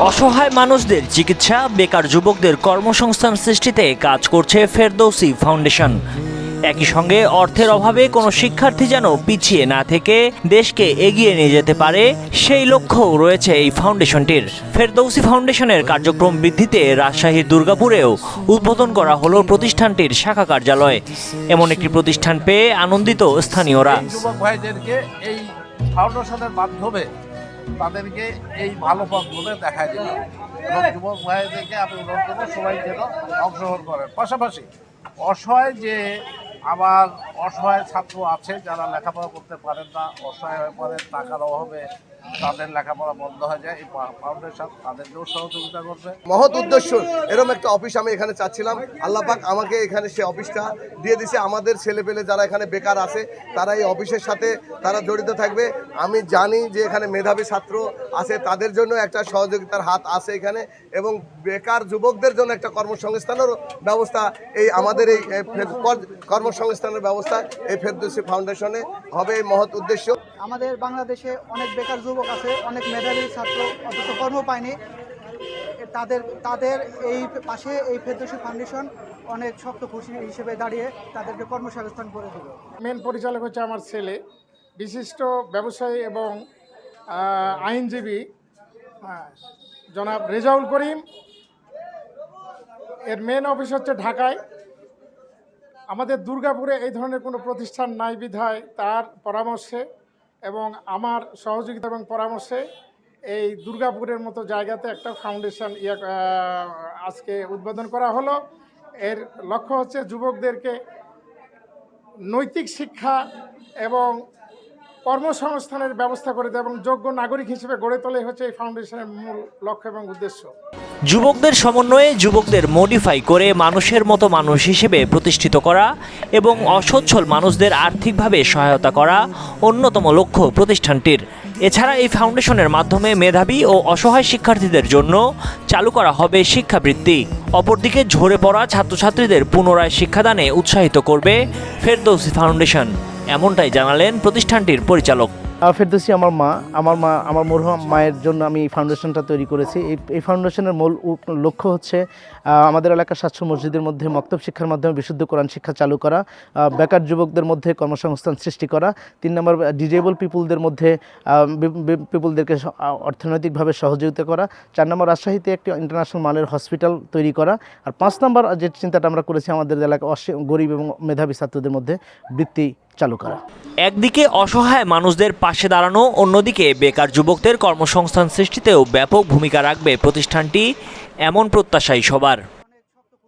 অসহায় মানুষদের চিকিৎসা, বেকার যুবকদের কর্মসংস্থান সৃষ্টিতে কাজ করছে ফেরদৌসী ফাউন্ডেশন। একই সঙ্গে অর্থের অভাবে কোনো শিক্ষার্থী যেন পিছিয়ে না থেকে দেশকে এগিয়ে নিয়ে যেতে পারে, সেই লক্ষ্যও রয়েছে এই ফাউন্ডেশনটির। ফেরদৌসী ফাউন্ডেশনের কার্যক্রম বৃদ্ধিতে রাজশাহীর দুর্গাপুরেও উদ্বোধন করা হলো প্রতিষ্ঠানটির শাখা কার্যালয়। এমন একটি প্রতিষ্ঠান পেয়ে আনন্দিত স্থানীয়রা। যুবক ভাইদেরকে এই ফাউন্ডেশনের মাধ্যমে তাদেরকে এই ভালো পথগুলো দেখায় দিল এবং যুবক ভাইদেরকে আমি অনুরোধ করবো সবাই যেন অংশগ্রহণ করেন। পাশাপাশি আমার অসহায় ছাত্র আছে যারা লেখাপড়া করতে পারেন না, অসহায় হয়ে পড়ে, টাকার অভাবে তাদের লেখাপড়া বন্ধ হয়ে যায়, এই ফাউন্ডেশন তাদেরকেও সহযোগিতা করবে। মহৎ উদ্দেশ্য এরকম একটা অফিস আমি এখানে চাচ্ছিলাম, আল্লাহ পাক আমাকে এখানে সে অফিসটা দিয়ে দিছে। আমাদের ছেলেপেলে যারা এখানে বেকার আছে তারা এই অফিসের সাথে তারা জড়িত থাকবে। আমি জানি যে এখানে মেধাবী ছাত্র আছে, তাদের জন্য একটা সহযোগিতার হাত আছে এখানে, এবং বেকার যুবকদের জন্য একটা কর্মসংস্থানের ব্যবস্থা এই আমাদের এই কর্মসংস্থানের ব্যবস্থা এই ফেরদৌসী ফাউন্ডেশনে হবে। এই মহৎ উদ্দেশ্য। আমাদের বাংলাদেশে অনেক বেকার যুবক আছে, অনেক মেধাবী ছাত্র অথচ কর্ম পায়নি। তাদের এই পাশে এই ফেরদৌসী ফাউন্ডেশন অনেক শক্ত খুশি হিসেবে দাঁড়িয়ে তাদেরকে কর্মসংস্থান করে দেবে। মেন পরিচালক হচ্ছে আমার ছেলে, বিশিষ্ট ব্যবসায়ী এবং আইনজীবী জনাব রেজাউল করিম। এর মেন অফিস হচ্ছে ঢাকায়। আমাদের দুর্গাপুরে এই ধরনের কোনো প্রতিষ্ঠান নাই বিধায় তার পরামর্শে এবং আমার সহযোগিতা এবং পরামর্শে এই দুর্গাপুরের মতো জায়গাতে একটা ফাউন্ডেশন আজকে উদ্বোধন করা হলো। এর লক্ষ্য হচ্ছে যুবকদেরকে নৈতিক শিক্ষা এবং কর্মসংস্থানের ব্যবস্থা করে দেয় এবং যোগ্য নাগরিক হিসেবে গড়ে তোলে হচ্ছে এই ফাউন্ডেশনের মূল লক্ষ্য এবং উদ্দেশ্য। যুবকদের সমন্বয়ে যুবকদের মডিফাই করে মানুষের মতো মানুষ হিসেবে প্রতিষ্ঠিত করা এবং অসচ্ছল মানুষদের আর্থিকভাবে সহায়তা করা অন্যতম লক্ষ্য প্রতিষ্ঠানটির। এছাড়া এই ফাউন্ডেশনের মাধ্যমে মেধাবী ও অসহায় শিক্ষার্থীদের জন্য চালু করা হবে শিক্ষাবৃত্তি। অপরদিকে ঝরে পড়া ছাত্রছাত্রীদের পুনরায় শিক্ষাদানে উৎসাহিত করবে ফেরদৌসী ফাউন্ডেশন, এমনটাই জানালেন প্রতিষ্ঠানটির পরিচালক। ফেরদৌসী আমার মরহুম মায়ের জন্য আমি এই ফাউন্ডেশনটা তৈরি করেছি। এই ফাউন্ডেশনের মূল লক্ষ্য হচ্ছে আমাদের এলাকার 700 মসজিদের মধ্যে মক্তব শিক্ষার মাধ্যমে বিশুদ্ধ কোরআন শিক্ষা চালু করা, বেকার যুবকদের মধ্যে কর্মসংস্থান সৃষ্টি করা, 3 নম্বর ডিজেবল পিপুলদের মধ্যে পিপুলদেরকে অর্থনৈতিকভাবে সহযোগিতা করা, 4 নম্বর রাজশাহীতে একটি ইন্টারন্যাশনাল মানের হসপিটাল তৈরি করা, আর 5 নম্বর যে চিন্তাটা আমরা করেছি আমাদের এলাকায় গরিব এবং মেধাবী ছাত্রদের মধ্যে বৃত্তি চালু করা। একদিকে অসহায় মানুষদের পাশে দাঁড়ানো, অন্যদিকে বেকার যুবকদের কর্মসংস্থান সৃষ্টিতেও ব্যাপক ভূমিকা রাখবে প্রতিষ্ঠানটি, এমন প্রত্যাশাই সবার।